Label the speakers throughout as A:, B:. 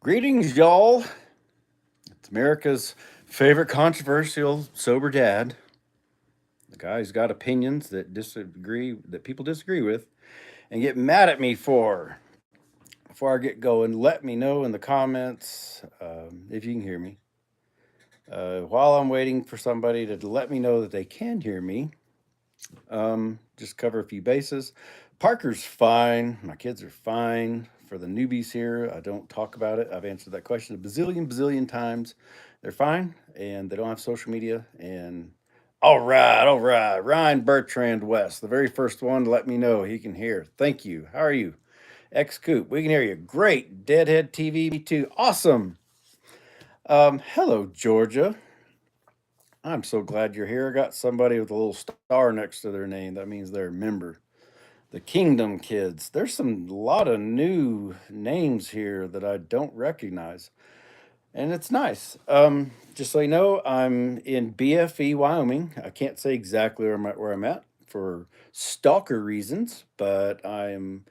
A: Greetings, y'all. It's America's favorite controversial sober dad, the guy who's got opinions that people disagree with and get mad at me for. Before I get going, let me know in the comments if you can hear me. While I'm waiting for somebody to let me know that they can hear me, just cover a few bases. Parker's fine. My kids are fine. For the newbies here, I don't talk about it. I've answered that question a bazillion times. They're fine, and they don't have social media. And all right. Ryan Bertrand West, the very first one to let me know he can hear. Thank you. How are you? X Coop, we can hear you. Great. Deadhead TV, me too. Awesome. Hello, Georgia. I'm so glad you're here. I got somebody with a little star next to their name. That means they're a member. The Kingdom Kids. There's some lot of new names here that I don't recognize, and it's nice. Just so you know, I'm in BFE, Wyoming. I can't say exactly where I'm at for stalker reasons, but I'm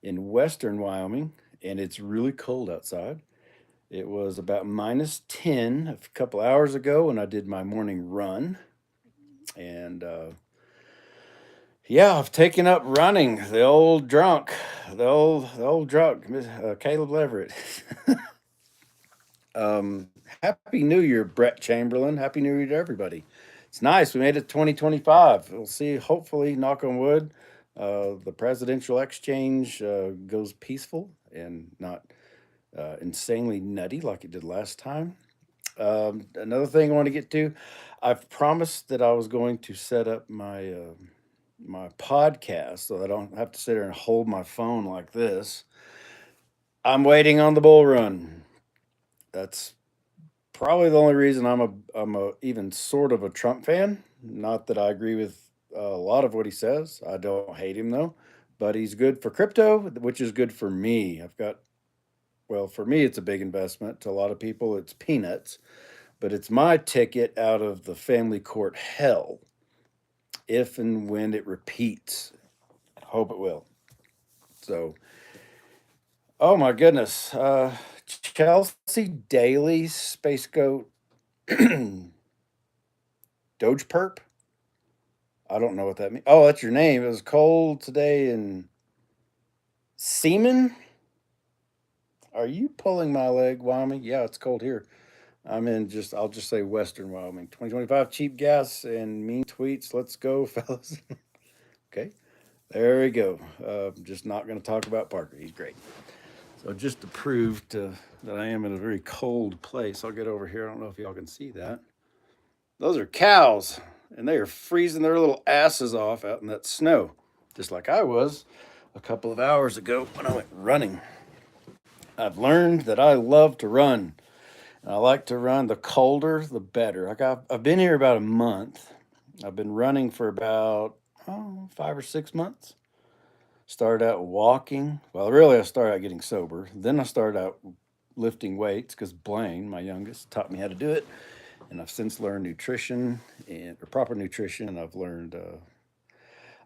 A: in western Wyoming, and it's really cold outside. It was about -10 a couple hours ago when I did my morning run, and yeah, I've taken up running. The old drunk, Caleb Leverett. Happy New Year, Brett Chamberlain. Happy New Year to everybody. It's nice. We made it to 2025. We'll see. Hopefully, knock on wood, the presidential exchange goes peaceful and not insanely nutty like it did last time. Another thing I want to get to, I've promised that I was going to set up my podcast so I don't have to sit there and hold my phone like this. I'm waiting on the bull run. That's probably the only reason I'm a even sort of a Trump fan. Not that I agree with a lot of what he says. I don't hate him though, but he's good for crypto, which is good for me. For me it's a big investment. To a lot of people it's peanuts, but it's my ticket out of the family court hell if and when it repeats. I hope it will. So, oh my goodness. Chelsea Daly, Space Goat, Doge Perp. I don't know what that means. Oh, that's your name. It was cold today in Seaman. Are you pulling my leg, Wyoming? Yeah, it's cold here. I'll just say Western Wyoming. 2025 cheap gas and mean tweets. Let's go, fellas. Okay, there we go. Just not going to talk about Parker. He's great. So just to prove that I am in a very cold place, I'll get over here. I don't know if y'all can see that. Those are cows, and they are freezing their little asses off out in that snow, just like I was a couple of hours ago when I went running. I've learned that I love to run. And I like to run. The colder, the better. I've been here about a month. I've been running for about 5 or 6 months. Started out walking. Well, really, I started out getting sober. Then I started out lifting weights because Blaine, my youngest, taught me how to do it. And I've since learned nutrition or proper nutrition. And I've learned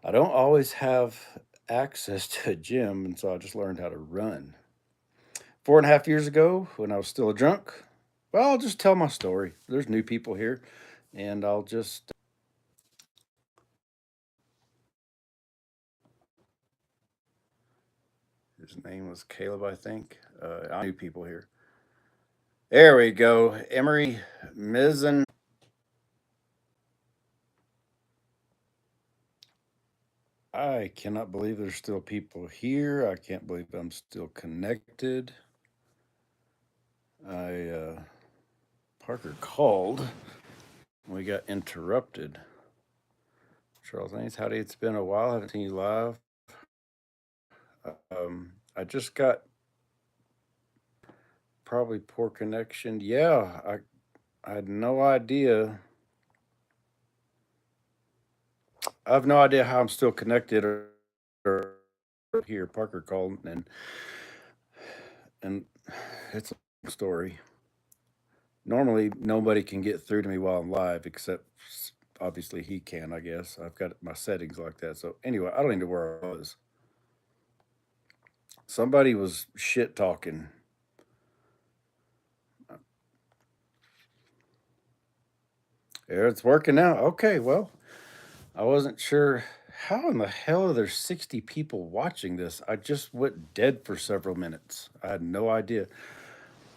A: I don't always have access to a gym, and so I just learned how to run. 4.5 years ago, when I was still a drunk, well, I'll just tell my story. There's new people here, and I'll just. His name was Caleb, I think. I new people here. There we go. Emery Mizzen. I cannot believe there's still people here. I can't believe I'm still connected. Parker called. We got interrupted. Charles Haynes, howdy. It's been a while. I haven't seen you live. I just got probably poor connection. Yeah, I had no idea. I have no idea how I'm still connected or here. Parker called and it's a story. Normally, nobody can get through to me while I'm live except obviously he can. I guess I've got my settings like that. So anyway, I don't even know where I was. Somebody was shit talking Yeah, it's working now. Okay, well, I wasn't sure how in the hell are there 60 people watching this. I just went dead for several minutes. I had no idea.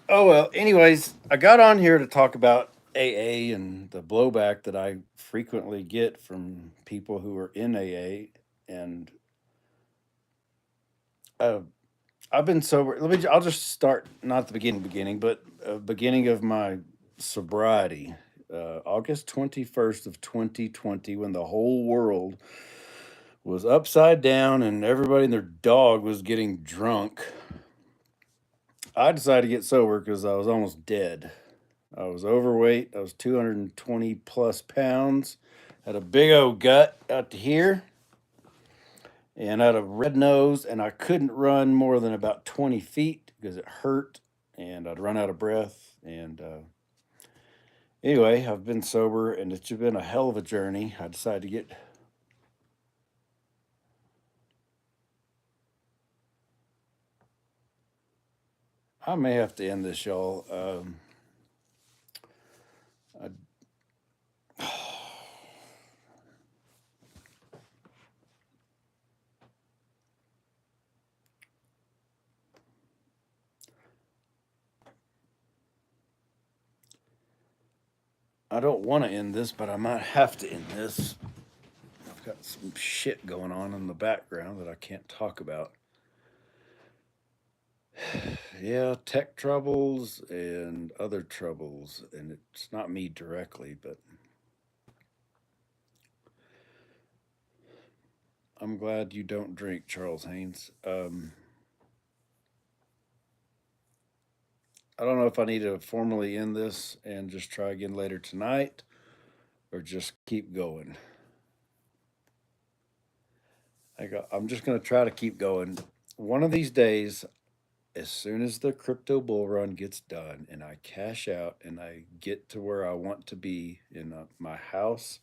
A: Oh well, anyways, I got on here to talk about AA and the blowback that I frequently get from people who are in AA. And uh, I've been sober. I'll just start not at the beginning, but beginning of my sobriety, August 21st of 2020, when the whole world was upside down and everybody and their dog was getting drunk. I decided to get sober because I was almost dead. I was overweight. I was 220 plus pounds. Had a big old gut out to here and had a red nose. And I couldn't run more than about 20 feet because it hurt and I'd run out of breath. And anyway, I've been sober and it's been a hell of a journey. I decided to get. I may have to end this, y'all. I I don't want to end this, but I might have to end this. I've got some shit going on in the background that I can't talk about. Yeah, tech troubles and other troubles, and it's not me directly, but I'm glad you don't drink, Charles Haynes. I don't know if I need to formally end this and just try again later tonight or just keep going. I'm just going to try to keep going. One of these days, as soon as the crypto bull run gets done and I cash out and I get to where I want to be in my house,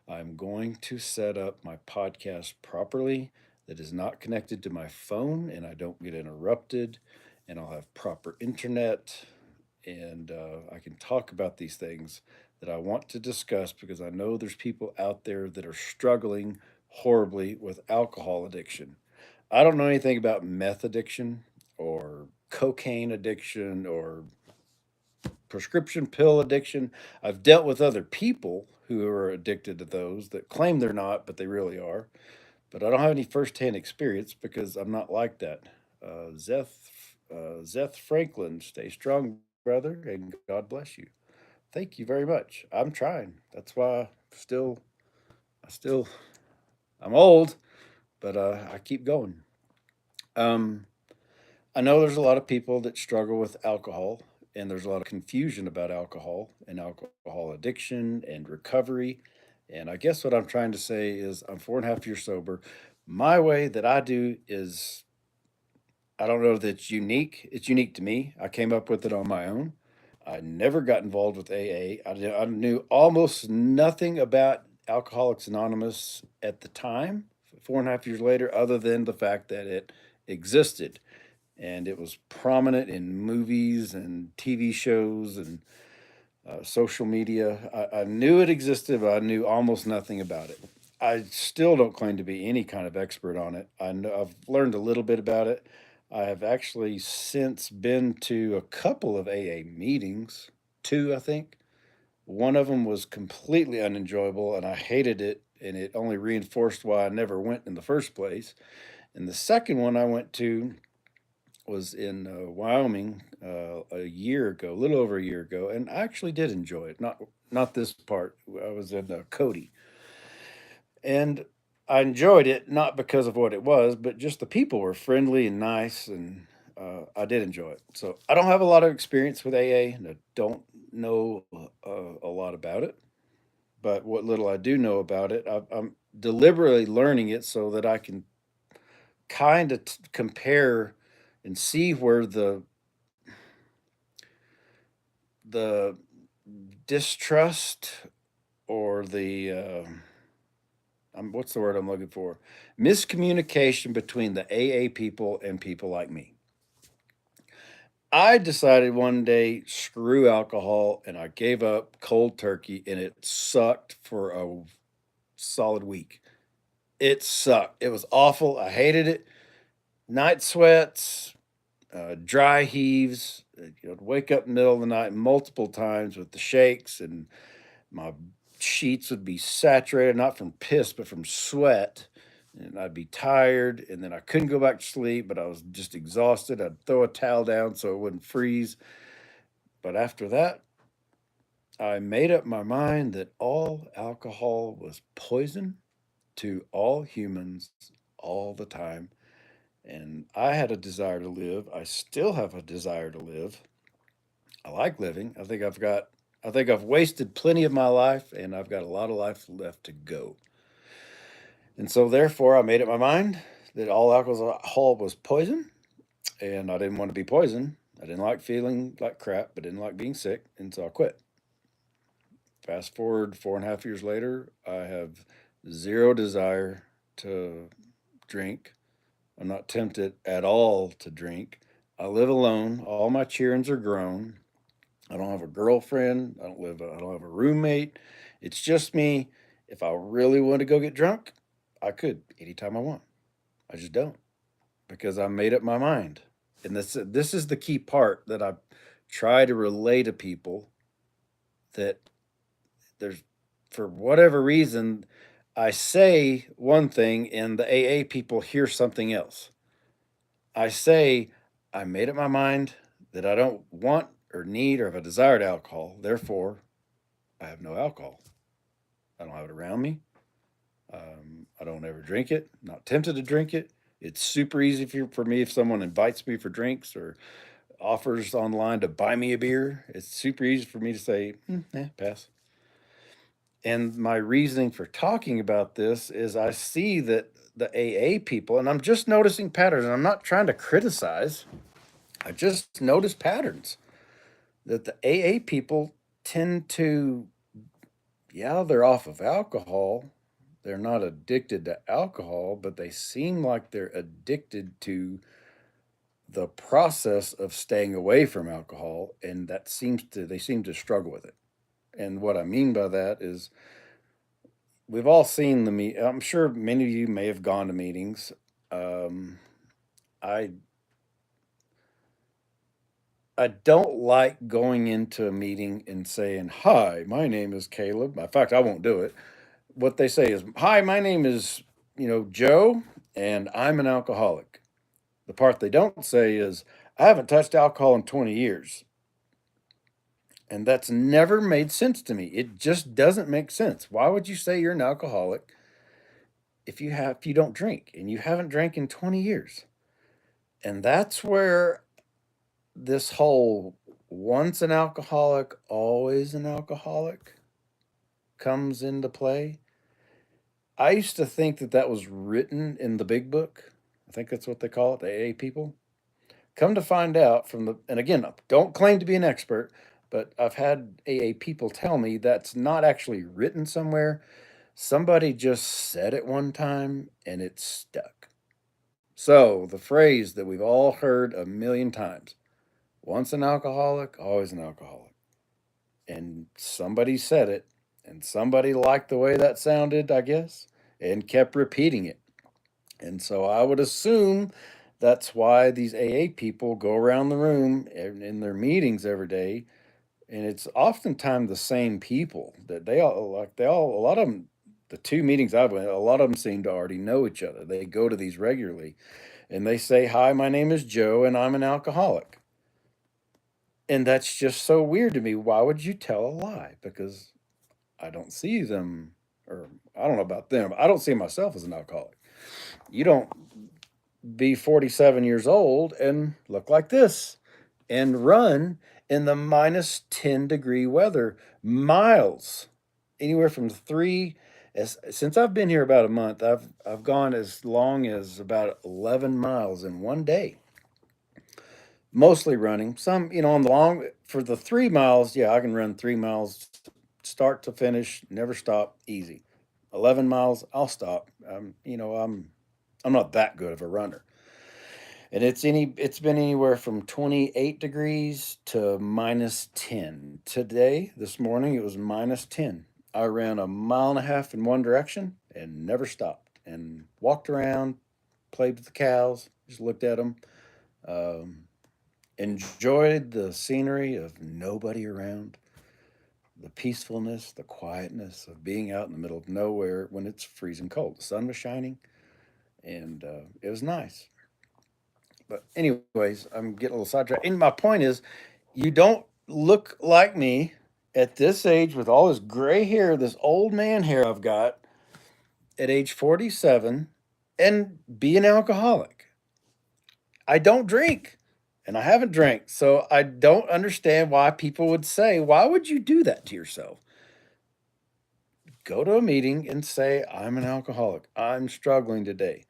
A: I'm going to set up my podcast properly that is not connected to my phone and I don't get interrupted, and I'll have proper internet, and I can talk about these things that I want to discuss because I know there's people out there that are struggling horribly with alcohol addiction. I don't know anything about meth addiction or cocaine addiction or prescription pill addiction. I've dealt with other people who are addicted to those that claim they're not, but they really are. But I don't have any firsthand experience because I'm not like that. Zeth Franklin, stay strong, brother, and God bless you. Thank you very much. I'm trying. That's why I still, I'm old, but I keep going. Um, I know there's a lot of people that struggle with alcohol, and there's a lot of confusion about alcohol and alcohol addiction and recovery. And I guess what I'm trying to say is, I'm 4.5 years sober. My way that I do is, I don't know that it's unique. It's unique to me. I came up with it on my own. I never got involved with AA. I knew almost nothing about Alcoholics Anonymous at the time, 4.5 years later, other than the fact that it existed and it was prominent in movies and TV shows and social media. I knew it existed, but I knew almost nothing about it. I still don't claim to be any kind of expert on it. I know I've learned a little bit about it. I have actually since been to a couple of AA meetings, two, I think. One of them was completely unenjoyable and I hated it, and it only reinforced why I never went in the first place. And the second one I went to was in Wyoming a year ago, a little over a year ago, and I actually did enjoy it. Not this part. I was in Cody, and I enjoyed it not because of what it was, but just the people were friendly and nice, and I did enjoy it. So I don't have a lot of experience with AA, and I don't know a lot about it. But what little I do know about it, I'm deliberately learning it so that I can kind of compare and see where the distrust or the what's the word I'm looking for? Miscommunication between the AA people and people like me. I decided one day, screw alcohol, and I gave up cold turkey, and it sucked for a solid week. It sucked. It was awful. I hated it. Night sweats, dry heaves. I'd wake up in the middle of the night multiple times with the shakes, and my sheets would be saturated, not from piss, but from sweat. And I'd be tired, and then I couldn't go back to sleep, but I was just exhausted. I'd throw a towel down so it wouldn't freeze. But after that, I made up my mind that all alcohol was poison to all humans all the time. And I had a desire to live. I still have a desire to live. I like living. I think I've wasted plenty of my life and I've got a lot of life left to go. And so therefore I made up my mind that all alcohol was poison and I didn't want to be poisoned. I didn't like feeling like crap, but didn't like being sick, and so I quit. Fast forward 4.5 years later, I have zero desire to drink. I'm not tempted at all to drink. I live alone. All my children are grown. I don't have a girlfriend. I don't have a roommate. It's just me. If I really want to go get drunk, I could anytime I want. I just don't because I made up my mind. And this is the key part that I try to relay to people that there's for whatever reason I say one thing and the AA people hear something else. I say I made up my mind that I don't want or need or have a desire to alcohol. Therefore, I have no alcohol. I don't have it around me. I don't ever drink it. Not tempted to drink it. It's super easy for me if someone invites me for drinks or offers online to buy me a beer. It's super easy for me to say, pass. And my reasoning for talking about this is I see that the AA people, and I'm just noticing patterns, and I'm not trying to criticize, I just notice patterns that the AA people tend to, yeah, they're off of alcohol. They're not addicted to alcohol, but they seem like they're addicted to the process of staying away from alcohol. And they seem to struggle with it. And what I mean by that is we've all seen I'm sure many of you may have gone to meetings. Um, I I don't like going into a meeting and saying, "Hi, my name is Caleb." In fact, I won't do it. What they say is, "Hi, my name is, Joe, and I'm an alcoholic." The part they don't say is, "I haven't touched alcohol in 20 years." And that's never made sense to me. It just doesn't make sense. Why would you say you're an alcoholic if you don't drink and you haven't drank in 20 years? And that's where this whole once an alcoholic, always an alcoholic comes into play. I used to think that that was written in the big book. I think that's what they call it, the AA people. Come to find out and again, don't claim to be an expert, but I've had AA people tell me that's not actually written somewhere. Somebody just said it one time and it stuck. So the phrase that we've all heard a million times, once an alcoholic, always an alcoholic. And somebody said it, and somebody liked the way that sounded, I guess, and kept repeating it. And so I would assume that's why these AA people go around the room in their meetings every day. And it's oftentimes the same people that a lot of them, the two meetings I've went, a lot of them seem to already know each other. They go to these regularly and they say, "Hi, my name is Joe and I'm an alcoholic." And that's just so weird to me. Why would you tell a lie? Because I don't see them, or I don't know about them. I don't see myself as an alcoholic. You don't be 47 years old and look like this and run in the -10-degree weather, miles, anywhere from since I've been here about a month, I've gone as long as about 11 miles in one day, mostly running. Some, on the long for the 3 miles, yeah, I can run 3 miles start to finish, never stop, easy. 11 miles, I'll stop. I'm not that good of a runner. And it's been anywhere from 28 degrees to minus 10. Today, this morning, it was minus 10. I ran a mile and a half in one direction and never stopped and walked around, played with the cows, just looked at them, um, enjoyed the scenery of nobody around, the peacefulness, the quietness of being out in the middle of nowhere when it's freezing cold. The sun was shining, and it was nice. But anyways, I'm getting a little sidetracked. And my point is, you don't look like me at this age with all this gray hair, this old man hair I've got at age 47, and be an alcoholic. I don't drink, and I haven't drank, so I don't understand why people would say, "Why would you do that to yourself?" Go to a meeting and say, "I'm an alcoholic. I'm struggling today."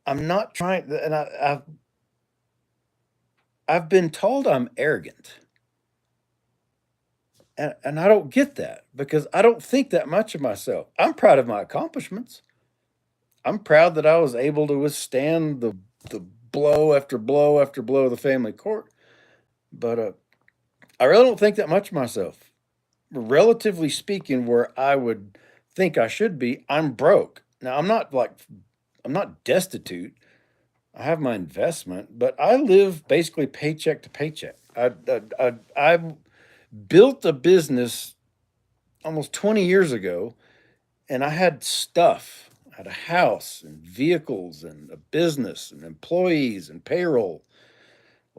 A: I'm not trying, and I've been told I'm arrogant. And I don't get that because I don't think that much of myself. I'm proud of my accomplishments. I'm proud that I was able to withstand the blow after blow after blow of the family court. But I really don't think that much of myself. Relatively speaking, where I would think I should be, I'm broke. Now I'm not destitute. I have my investment, but I live basically paycheck to paycheck. I built a business almost 20 years ago, and I had stuff. I had a house and vehicles and a business and employees and payroll.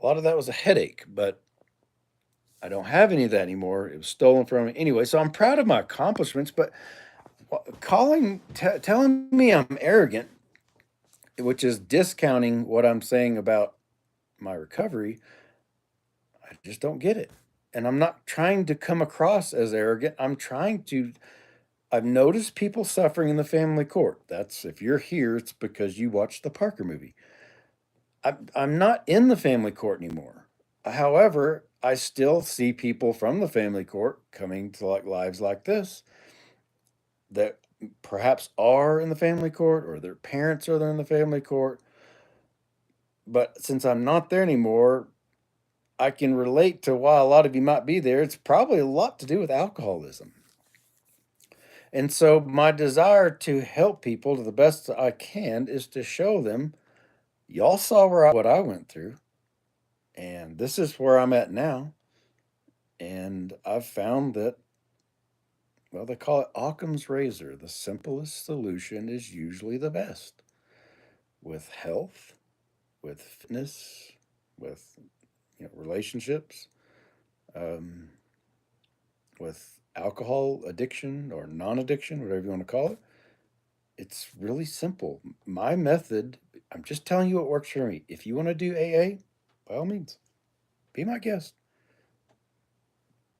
A: A lot of that was a headache, but I don't have any of that anymore. It was stolen from me anyway. So I'm proud of my accomplishments, but telling me I'm arrogant, which is discounting what I'm saying about my recovery, I just don't get it. And I'm not trying to come across as arrogant. I've noticed people suffering in the family court. That's if you're here, it's because you watched the Parker movie. I'm not in the family court anymore. However, I still see people from the family court coming to like lives like this that perhaps are in the family court or their parents are there in the family court. But since I'm not there anymore, I can relate to why a lot of you might be there. It's probably a lot to do with alcoholism. And so my desire to help people to the best I can is to show them, y'all saw what I went through, and this is where I'm at now. And I've found that, well, they call it Occam's razor. The simplest solution is usually the best. With health, with fitness, with relationships, um, with alcohol addiction or non-addiction, whatever you want to call it. It's really simple. My method, I'm just telling you what works for me. If you want to do AA, by all means, be my guest.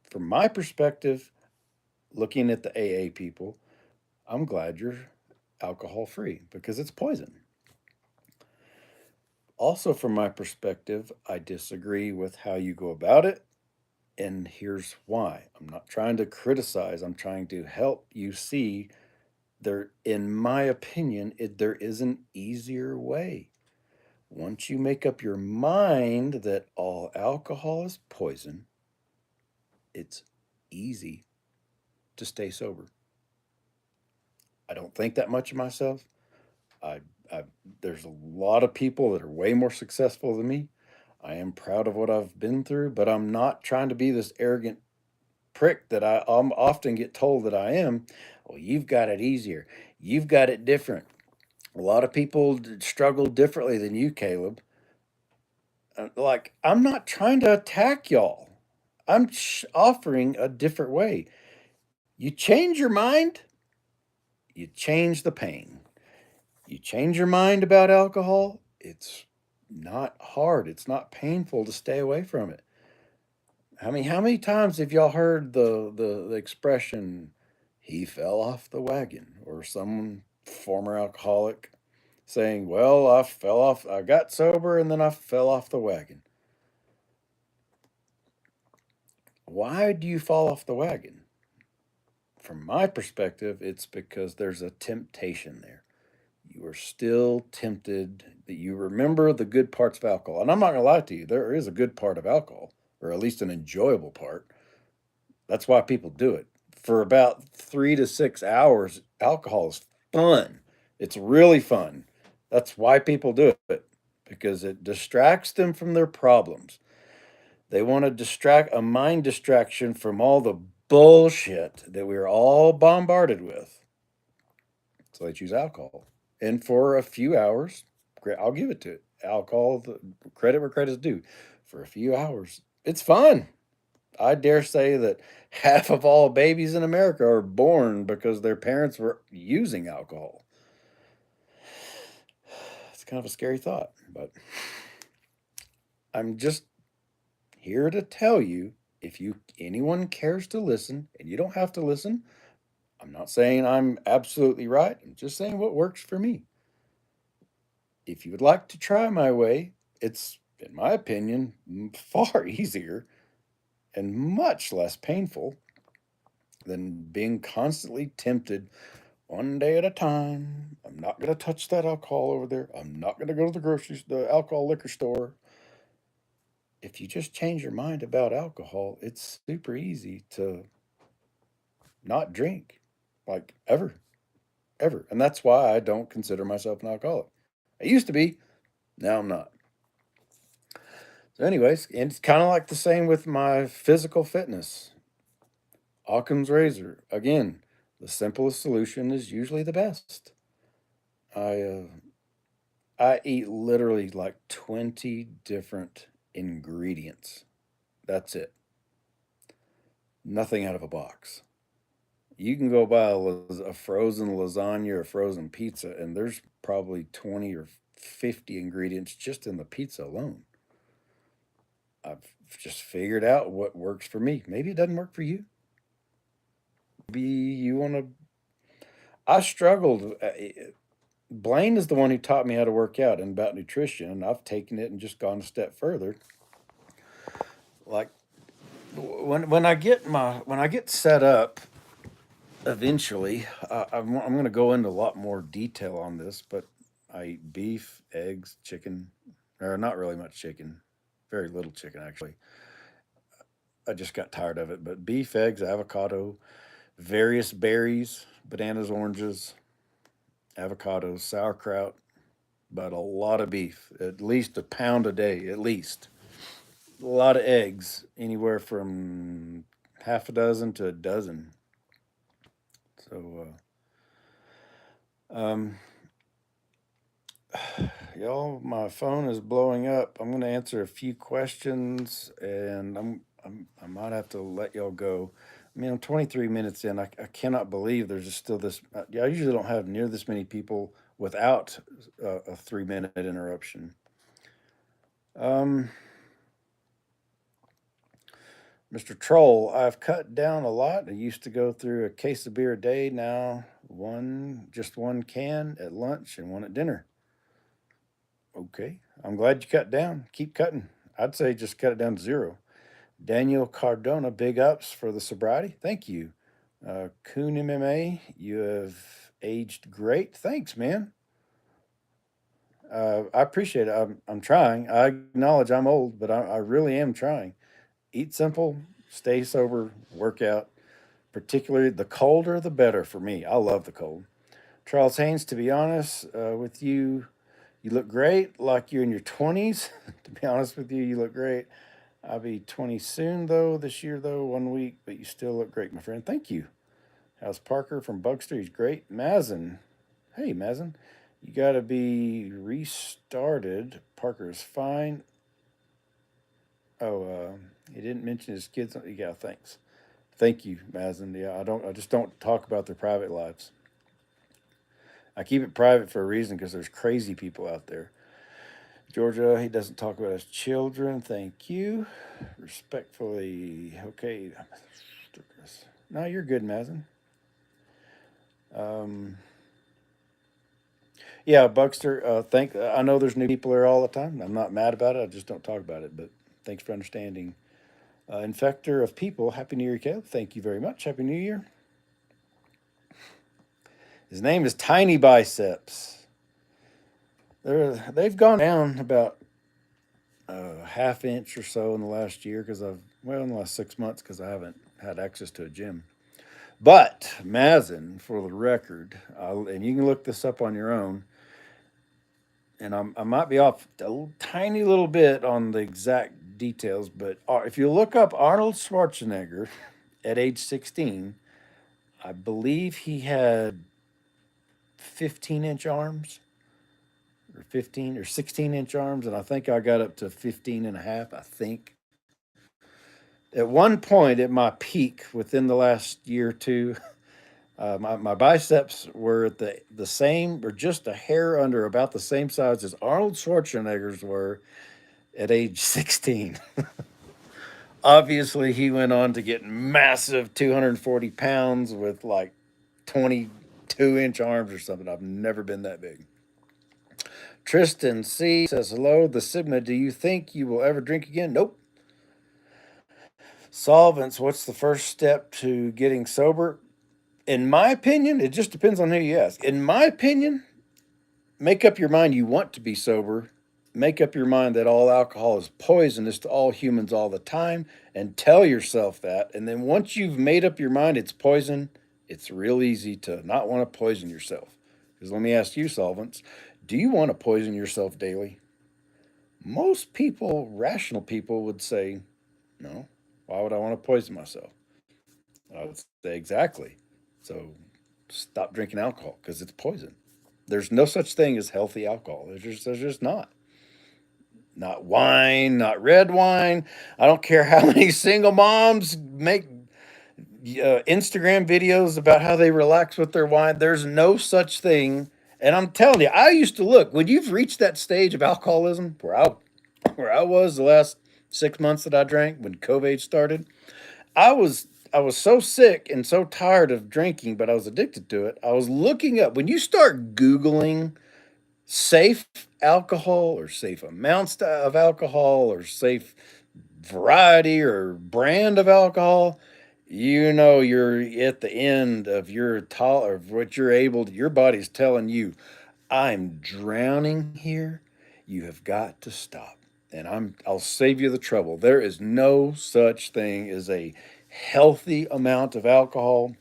A: From my perspective, looking at the AA people, I'm glad you're alcohol free because it's poison. Also, from my perspective, I disagree with how you go about it. And here's why. I'm not trying to criticize, I'm trying to help you see there, in my opinion, there is an easier way. Once you make up your mind that all alcohol is poison, it's easy to stay sober. I don't think that much of myself. I, I there's a lot of people that are way more successful than me. I am proud of what I've been through, but I'm not trying to be this arrogant prick that I often get told that I am. Well, you've got it easier. You've got it different. A lot of people struggle differently than you, Caleb. Like, I'm not trying to attack y'all. I'm offering a different way. You change your mind, you change the pain. You change your mind about alcohol, it's not hard. It's not painful to stay away from it. How many times have y'all heard the expression, he fell off the wagon, or some former alcoholic saying, well, I got sober and then I fell off the wagon. Why do you fall off the wagon? From my perspective, it's because there's a temptation there. You you are still tempted, that you remember the good parts of alcohol. And I'm not going to lie to you, there is a good part of alcohol, or at least an enjoyable part. That's why people do it. For about 3 to 6 hours, alcohol is fun. It's really fun. That's why people do it, because it distracts them from their problems. They want to distract a mind distraction from all the bullshit that we're all bombarded with. So they choose alcohol. And for a few hours, I'll give it to it. Alcohol, the credit where credit's due. For a few hours, it's fun. I dare say that half of all babies in America are born because their parents were using alcohol. It's kind of a scary thought, but I'm just here to tell you, if you anyone cares to listen, and you don't have to listen. I'm not saying I'm absolutely right. I'm just saying what works for me. If you would like to try my way, it's, in my opinion, far easier and much less painful than being constantly tempted one day at a time. I'm not going to touch that alcohol over there. I'm not going to go to the alcohol liquor store. If you just change your mind about alcohol, it's super easy to not drink, like ever. And that's why I don't consider myself an alcoholic. I used to be, now I'm not. So, anyways, and it's kind of like the same with my physical fitness. Occam's razor. Again, the simplest solution is usually the best. I uh, I eat literally like 20 different ingredients. That's it. Nothing out of a box. You can go buy a frozen lasagna or a frozen pizza, and there's probably 20 or 50 ingredients just in the pizza alone. I've just figured out what works for me. Maybe it doesn't work for you. Maybe you want to. I struggled. Blaine is the one who taught me how to work out and about nutrition, and I've taken it and just gone a step further. Like when I get set up, eventually, I'm going to go into a lot more detail on this, but I eat beef, eggs, chicken, or not really much chicken, very little chicken actually. I just got tired of it, but beef, eggs, avocado, various berries, bananas, oranges, avocados, sauerkraut, but a lot of beef, at least a pound a day, at least. A lot of eggs, anywhere from half a dozen to a dozen. So, y'all, my phone is blowing up. I'm going to answer a few questions, and I might have to let y'all go. I mean, I'm 23 minutes in. I cannot believe there's just still this. I usually don't have near this many people without a 3 minute interruption. Um, Mr. Troll, I've cut down a lot. I used to go through a case of beer a day. Now, just one can at lunch and one at dinner. Okay. I'm glad you cut down. Keep cutting. I'd say just cut it down to zero. Daniel Cardona, big ups for the sobriety. Thank you. Coon MMA, you have aged great. Thanks, man. I appreciate it. I'm trying. I acknowledge I'm old, but I really am trying. Eat simple, stay sober, work out. Particularly the colder, the better for me. I love the cold. Charles Haynes, to be honest with you, you look great, like you're in your 20s. To be honest with you, you look great. I'll be 20 soon, though, this year, though, 1 week, but you still look great, my friend. Thank you. How's Parker from Bugster? He's great. Mazin. Hey, Mazin. You got to be restarted. Parker is fine. Oh, he didn't mention his kids. Yeah, thanks. Thank you, Mazin. Yeah, I just don't talk about their private lives. I keep it private for a reason because there's crazy people out there. Georgia, he doesn't talk about his children. Thank you. Respectfully, okay. No, you're good, Mazin. Um, yeah, Buckster. I know there's new people there all the time. I'm not mad about it. I just don't talk about it. But thanks for understanding. Infector of people. Happy New Year, Caleb. Thank you very much. Happy New Year. His name is Tiny Biceps. they've gone down about a half inch or so in the last year because in the last 6 months because I haven't had access to a gym. But Mazin, for the record, and you can look this up on your own, and I might be off tiny little bit on the exact details, but if you look up Arnold Schwarzenegger at age 16, I believe he had 15-inch arms or 15 or 16-inch arms, and I think I got up to 15 and a half, I think. At one point at my peak within the last year or two, my biceps were at the same or just a hair under about the same size as Arnold Schwarzenegger's were at age 16. Obviously, he went on to get massive 240 pounds with like 22-inch arms or something. I've never been that big. Tristan C says, hello, the Sigma. Do you think you will ever drink again? Nope. Solvents, what's the first step to getting sober? In my opinion, it just depends on who you ask. In my opinion, make up your mind you want to be sober. Make up your mind that all alcohol is poisonous to all humans all the time and tell yourself that. And then once you've made up your mind it's poison, it's real easy to not want to poison yourself. Because let me ask you, solvents, do you want to poison yourself daily? Most people, rational people, would say, no. Why would I want to poison myself? I would say, exactly. So stop drinking alcohol because it's poison. There's no such thing as healthy alcohol. There's just not. Not wine, not red wine. I don't care how many single moms make Instagram videos about how they relax with their wine. There's no such thing. And I'm telling you, I used to look when you've reached that stage of alcoholism where I was the last 6 months that I drank when COVID started. I was so sick and so tired of drinking, but I was addicted to it. I was looking up when you start Googling safe alcohol or safe amounts of alcohol or safe variety or brand of alcohol, you know you're at the end of of what you're able to, your body's telling you, I'm drowning here. You have got to stop. And I'll save you the trouble. There is no such thing as a healthy amount of alcohol.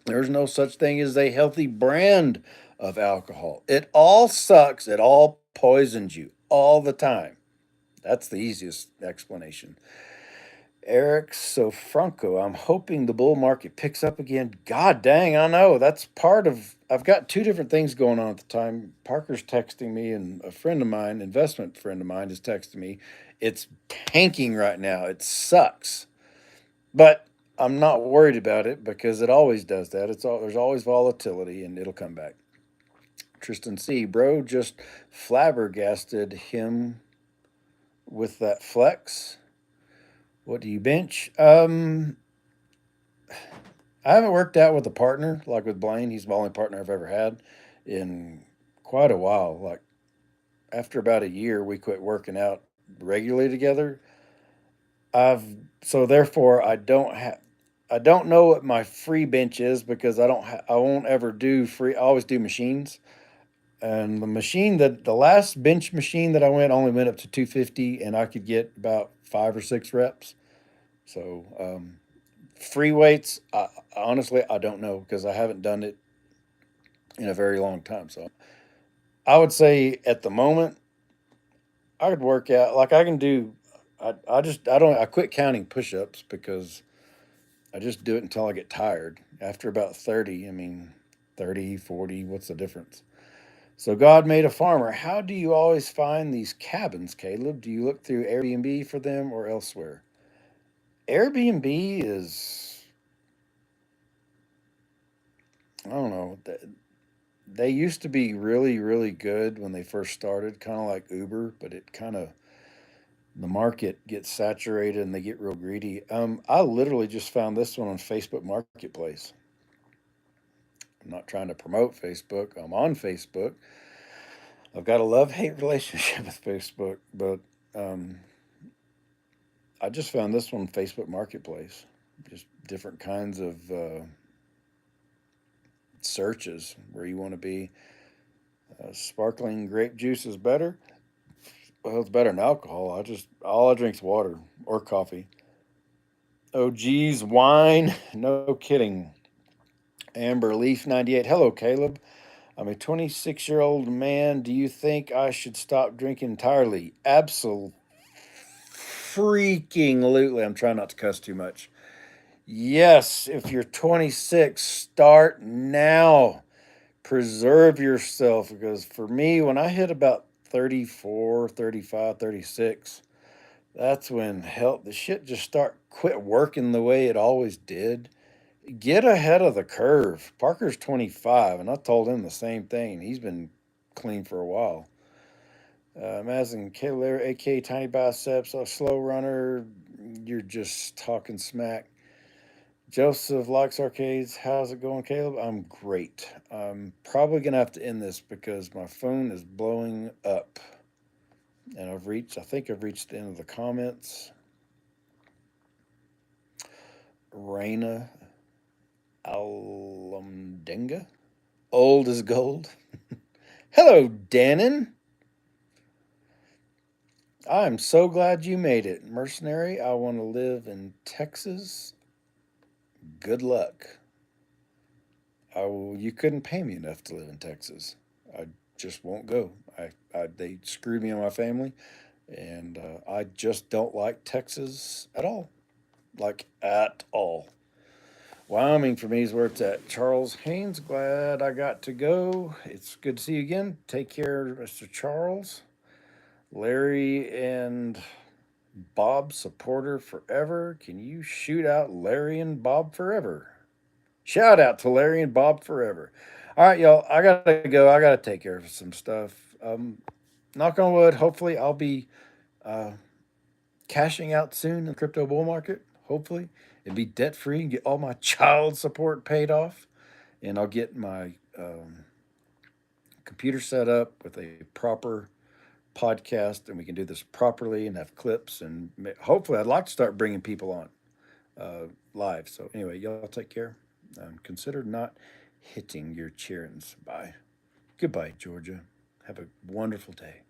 A: There's no such thing as a healthy brand of alcohol. It all sucks. It all poisons you all the time. That's the easiest explanation. Eric Sofranco, I'm hoping the bull market picks up again. God dang, I know. That's part of. I've got two different things going on at the time. Parker's texting me, and a friend of mine, investment friend of mine, is texting me. It's tanking right now. It sucks. But I'm not worried about it because it always does that. There's always volatility and it'll come back. Tristan C, bro, just flabbergasted him with that flex. What do you bench? I haven't worked out with a partner like with Blaine. He's the only partner I've ever had in quite a while. Like after about a year, we quit working out regularly together. I've so therefore I don't know what my free bench is because I won't ever do free. I always do machines. And the last bench machine that I only went up to 250 and I could get about 5 or 6 reps. So free weights, honestly, I don't know because I haven't done it in a very long time. So I would say at the moment I could work out like I can do. I quit counting push-ups because I just do it until I get tired. After about 30, I mean, 30, 40, what's the difference? So God made a farmer. How do you always find these cabins, Caleb? Do you look through Airbnb for them or elsewhere? Airbnb is, I don't know. They used to be really, really good when they first started, kind of like Uber, but the market gets saturated and they get real greedy. I literally just found this one on Facebook Marketplace. I'm not trying to promote Facebook. I'm on Facebook. I've got a love hate relationship with Facebook, but um, I just found this one on Facebook Marketplace. Just different kinds of searches where you want to be. Sparkling grape juice is better. Well, it's better than alcohol. All I drink's water or coffee. Oh, geez, wine. No kidding. Amber Leaf 98. Hello, Caleb. I'm a 26-year-old man. Do you think I should stop drinking entirely? Absolutely. Freaking lootly. I'm trying not to cuss too much. Yes, if you're 26, start now. Preserve yourself because for me, when I hit about 34, 35, 36, that's when hell the shit just quit working the way it always did. Get ahead of the curve. Parker's 25, and I told him the same thing. He's been clean for a while. Mazin Killer, aka Tiny Biceps, a slow runner. You're just talking smack. Joseph likes arcades. How's it going, Caleb? I'm great. I'm probably gonna have to end this because my phone is blowing up, and I think I've reached the end of the comments. Raina Alumdenga, old as gold. Hello, Dannon. I'm so glad you made it, mercenary. I want to live in Texas. Good luck. You couldn't pay me enough to live in Texas. I just won't go. They screwed me and my family, and I just don't like Texas at all. Like, at all. Wyoming for me is where it's at. Charles Haynes, glad I got to go. It's good to see you again. Take care, Mr. Charles. Larry and Bob, supporter forever. Can you shoot out Larry and Bob forever? Shout out to Larry and Bob forever. All right, y'all. I gotta go. I gotta take care of some stuff. Knock on wood. Hopefully, I'll be uh, cashing out soon in the crypto bull market. Hopefully, and be debt free and get all my child support paid off. And I'll get my computer set up with a proper podcast, and we can do this properly and have clips. And hopefully, I'd like to start bringing people on live. So anyway, y'all take care. Consider not hitting your cheerings. Bye. Goodbye, Georgia. Have a wonderful day.